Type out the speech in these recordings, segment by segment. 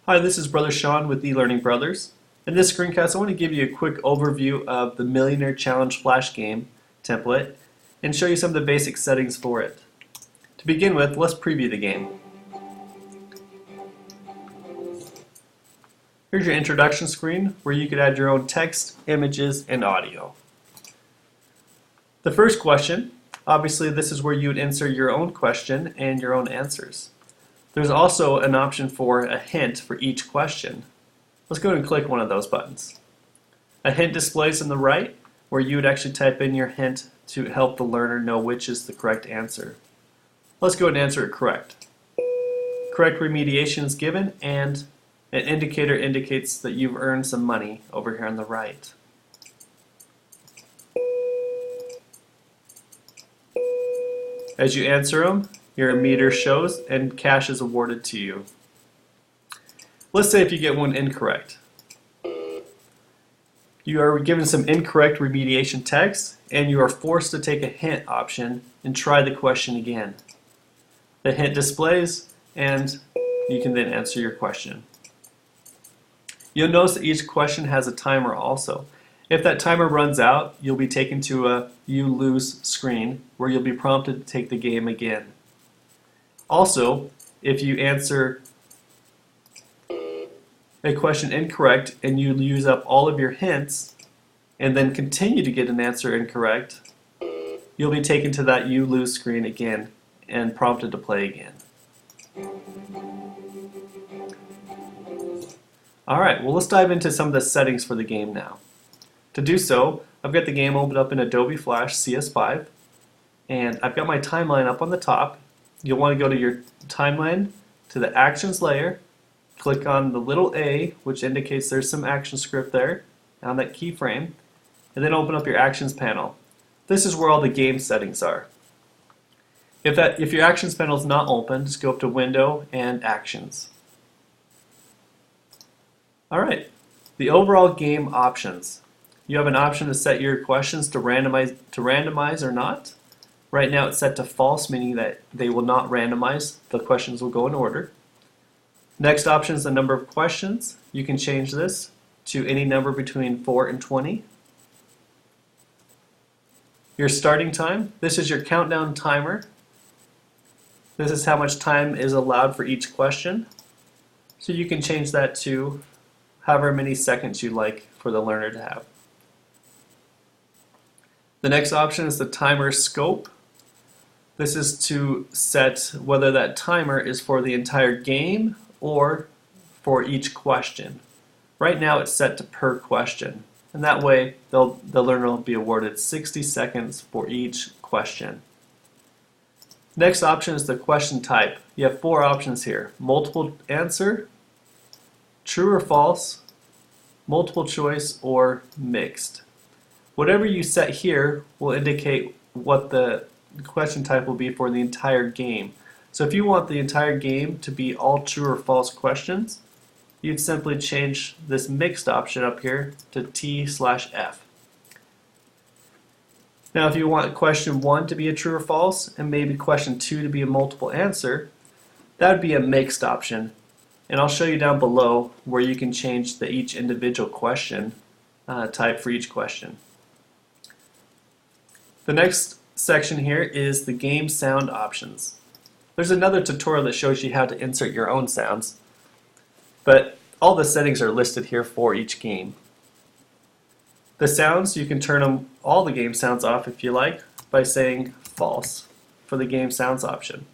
Hi, this is Brother Sean with eLearning Brothers. In this screencast, I want to give you a quick overview of the Millionaire Challenge Flash game template and show you some of the basic settings for it. To begin with, let's preview the game. Here's your introduction screen where you could add your own text, images, and audio. The first question, obviously this is where you would insert your own question and your own answers. There's also an option for a hint for each question. Let's go ahead and click one of those buttons. A hint displays on the right where you would actually type in your hint to help the learner know which is the correct answer. Let's go ahead and answer it correct. Correct remediation is given and an indicator indicates that you've earned some money over here on the right. As you answer them, your meter shows and cash is awarded to you. Let's say if you get one incorrect. You are given some incorrect remediation text and you are forced to take a hint option and try the question again. The hint displays and you can then answer your question. You'll notice that each question has a timer also. If that timer runs out, you'll be taken to a you lose screen where you'll be prompted to take the game again. Also, if you answer a question incorrect and you use up all of your hints and then continue to get an answer incorrect, you'll be taken to that you lose screen again and prompted to play again. Alright, well let's dive into some of the settings for the game now. To do so, I've got the game opened up in Adobe Flash CS5 and I've got my timeline up on the top. You'll want to go to your timeline, to the actions layer, click on the little A, which indicates there's some action script there on that keyframe, and then open up your actions panel. This is where all the game settings are. If your actions panel is not open, just go up to Window and Actions. Alright, the overall game options. You have an option to set your questions to randomize or not. Right now it's set to false, meaning that they will not randomize. The questions will go in order. Next option is the number of questions. You can change this to any number between 4 and 20. Your starting time. This is your countdown timer. This is how much time is allowed for each question. So you can change that to however many seconds you like for the learner to have. The next option is the timer scope. This is to set whether that timer is for the entire game or for each question. Right now it's set to per question, and that way the learner will be awarded 60 seconds for each question. Next option is the question type. You have 4 options here: multiple answer, true or false, multiple choice, or mixed. Whatever you set here will indicate what the question type will be for the entire game. So if you want the entire game to be all true or false questions, you'd simply change this mixed option up here to T/F. Now if you want question 1 to be a true or false and maybe question 2 to be a multiple answer, that would be a mixed option. And I'll show you down below where you can change each individual question type for each question. The next section here is the Gamesound Options. There's another tutorial that shows you how to insert your own sounds, but all the settings are listed here for each game. The sounds, you can turn all the game sounds off if you like by saying false for the game sounds option.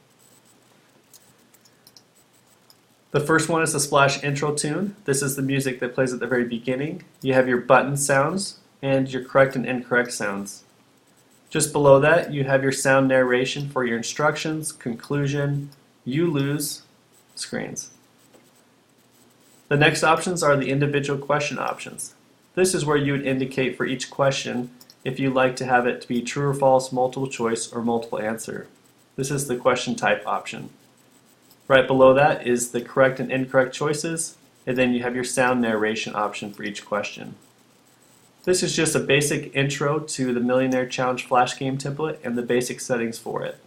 The first one is the splash intro tune. This is the music that plays at the very beginning. You have your button sounds and your correct and incorrect sounds. Just below that, you have your sound narration for your instructions, conclusion, you lose screens. The next options are the individual question options. This is where you would indicate for each question if you like to have it to be true or false, multiple choice, or multiple answer. This is the question type option. Right below that is the correct and incorrect choices, and then you have your sound narration option for each question. This is just a basic intro to the Millionaire Challenge Flash game template and the basic settings for it.